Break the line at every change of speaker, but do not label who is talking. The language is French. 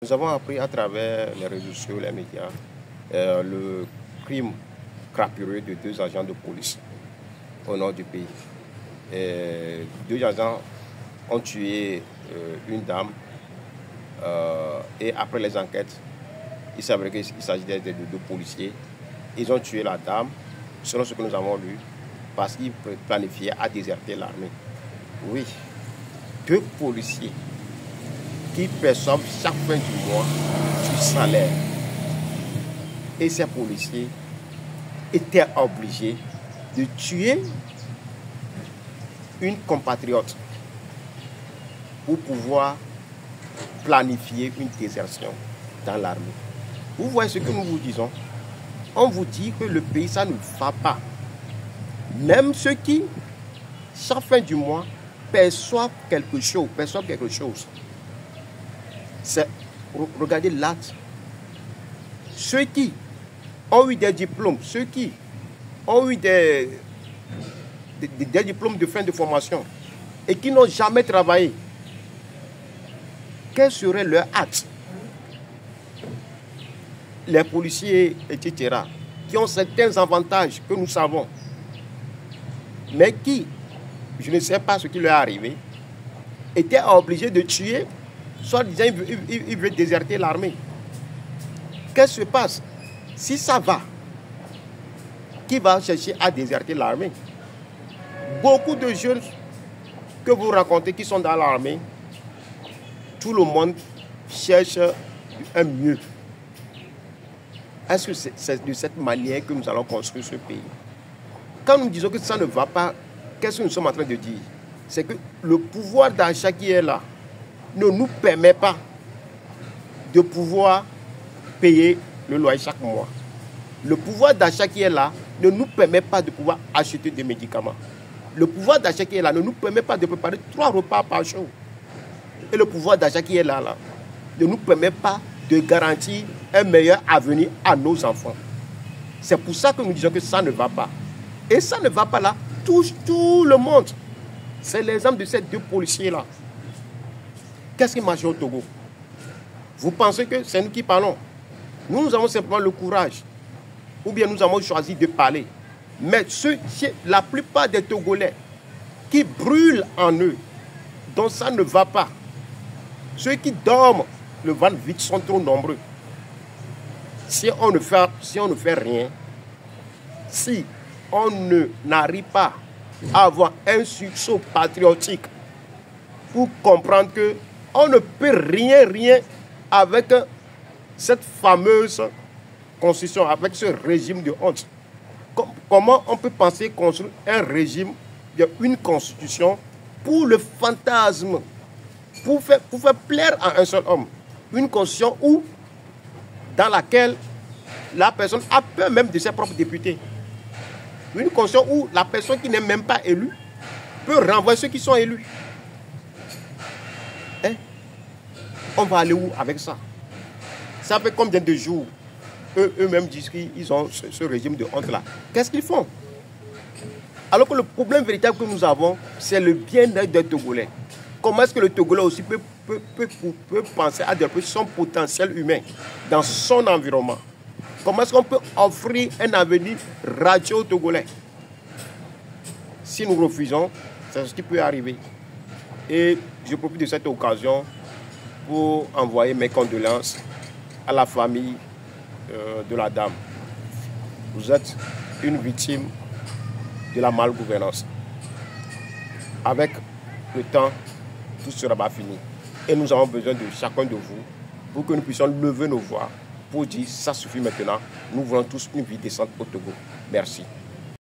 Nous avons appris à travers les réseaux sociaux, les médias, le crime crapuleux de 2 agents de police au nord du pays. 2 agents ont tué une dame et après les enquêtes, il s'avérait qu'il s'agissait de 2 policiers. Ils ont tué la dame, selon ce que nous avons lu, parce qu'ils planifiaient à déserter l'armée. Oui, 2 policiers qui perçoivent chaque fin du mois du salaire. Et ces policiers étaient obligés de tuer une compatriote pour pouvoir planifier une désertion dans l'armée. Vous voyez ce que nous vous disons? On vous dit que le pays, ça ne va pas. Même ceux qui, chaque fin du mois, perçoivent quelque chose. Regardez l'acte. Ceux qui ont eu des diplômes, ceux qui ont eu des diplômes de fin de formation et qui n'ont jamais travaillé, quel serait leur acte? Les policiers, etc., qui ont certains avantages que nous savons, mais qui, je ne sais pas ce qui leur est arrivé, étaient obligés de tuer, soit disant ils veulent déserter l'armée. Qu'est-ce qui se passe? Si ça va, qui va chercher à déserter l'armée? Beaucoup de jeunes que vous rencontrez qui sont dans l'armée, tout le monde cherche un mieux. Est-ce que c'est de cette manière que nous allons construire ce pays? Quand nous disons que ça ne va pas, qu'est-ce que nous sommes en train de dire? C'est que le pouvoir d'achat qui est là ne nous permet pas de pouvoir payer le loyer chaque mois. Le pouvoir d'achat qui est là ne nous permet pas de pouvoir acheter des médicaments. Le pouvoir d'achat qui est là ne nous permet pas de préparer 3 repas par jour. Et le pouvoir d'achat qui est là ne nous permet pas de garantir un meilleur avenir à nos enfants. C'est pour ça que nous disons que ça ne va pas. Et ça ne va pas là, touche tout le monde. C'est l'exemple de ces 2 policiers-là. Qu'est-ce qui marche au Togo? Vous pensez que c'est nous qui parlons? Nous avons simplement le courage. Ou bien nous avons choisi de parler. Mais la plupart des Togolais qui brûlent en eux, dont ça ne va pas, ceux qui dorment le ventre vide sont trop nombreux. Si on ne fait rien, si on n'arrive pas à avoir un sursaut patriotique pour comprendre que on ne peut rien avec cette fameuse constitution, avec ce régime de honte. Comment on peut penser construire un régime, une constitution pour le fantasme, pour faire plaire à un seul homme? Une constitution dans laquelle la personne a peur même de ses propres députés. Une constitution où la personne qui n'est même pas élue peut renvoyer ceux qui sont élus. On va aller où avec ça? Ça fait combien de jours eux-mêmes disent qu'ils ont ce régime de honte-là? Qu'est-ce qu'ils font? Alors que le problème véritable que nous avons, c'est le bien-être des Togolais. Comment est-ce que le Togolais aussi peut penser à développer son potentiel humain dans son environnement? Comment est-ce qu'on peut offrir un avenir radieux aux Togolais? Si nous refusons, c'est ce qui peut arriver. Et je profite de cette occasion pour envoyer mes condoléances à la famille de la dame. Vous êtes une victime de la malgouvernance. Avec le temps, tout sera fini. Et nous avons besoin de chacun de vous pour que nous puissions lever nos voix pour dire ça suffit maintenant. Nous voulons tous une vie décente au Togo. Merci.